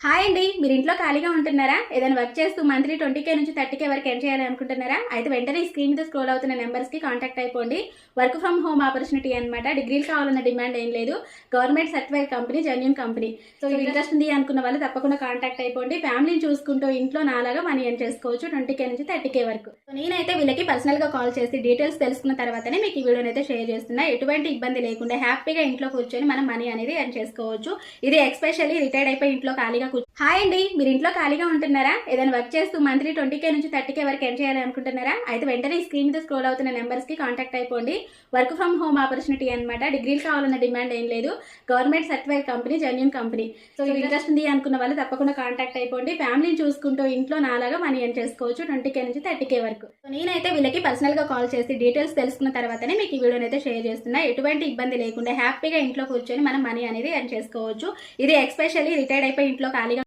Hi అండి, మీరు ఇంట్లో ఖాళీగా ఉంటున్నారా? ఏదైనా వర్క్ చేస్తూ మంత్లీ 20K నుంచి 30K వరకు ఎర్న్ చేయాలి అనుకుంటున్నారా? అయితే వెంటనే ఈ స్క్రీన్ మీద స్క్రోల్ అవుతున్న నెంబర్స్ కి కాంటాక్ట్ అయిపోండి. వర్క్ ఫ్రమ్ హోమ్ ఆపర్చునిటీ అనమాట. డిగ్రీలు కావాలన్న డిమాండ్ ఏం లేదు. Government certified company, genuine company. So interest ఉంది అనుకున్న వాళ్ళు తప్పకుండా కాంటాక్ట్ అయిపోండి. ఫ్యామిలీని చూసుకుంటూ ఇంట్లో నాలాగా మనీ ఎర్న్ చేసుకోవచ్చు 20K నుంచి 30K వరకు. సో నేనైతే వీళ్ళకి పర్సనల్ గా కాల్ చేసి డీటెయిల్స్ తెలుసుకున్న తర్వాతనే మీకు ఈ వీడియోని అయితే షేర్ చేస్తున్నా. ఎటువంటి ఇబ్బంది లేకుండా హ్యాపీగా ఇంట్లో కూర్చొని మనం మనీ అనేది ఎర్న్ చేసుకోవచ్చు. ఇది ఎస్పెషల్లీ రిటైర్డ్ అయిపోయి ఇంట్లో ఖాళీగా హాయ్ అండి, మీరు ఇంట్లో ఖాళీగా ఉంటున్నారా? ఏదైనా వర్క్ చేస్తూ మంత్లీ 20K నుంచి 30K వరకు ఎర్న్ చేయాలి అనుకుంటున్నారా? అయితే వెంటనే ఈ స్క్రీన్ మీద స్క్రోల్ అవుతున్న నెంబర్స్ కి కాంటాక్ట్ అయిపోండి. వర్క్ ఫ్రమ్ హోమ్ ఆపర్చునిటీ అనమాట. డిగ్రీలు కావాలన్న డిమాండ్ ఏం లేదు. Government certified company, genuine company. So interest ఉంది అనుకున్న వాళ్ళు తప్పకుండా కాంటాక్ట్ అయిపోండి. ఫ్యామిలీని చూసుకుంటూ ఇంట్లో నాలాగా మనీ ఎర్న్ చేసుకోవచ్చు 20K నుంచి 30K వరకు. సో నేనైతే వీళ్ళకి పర్సనల్ గా కాల్ చేసి డీటెయిల్స్ తెలుసుకున్న తర్వాతనే మీకు ఈ వీడియోని అయితే షేర్ చేస్తున్నా. ఎటువంటి ఇబ్బంది లేకుండా హ్యాపీగా ఇంట్లో కూర్చొని మనం మనీ అనేది ఎర్న్ చేసుకోవచ్చు. ఇది ఎస్పెషల్లీ రిటైర్డ్ అయిపోయి ఇంట్లో ఖాళీగా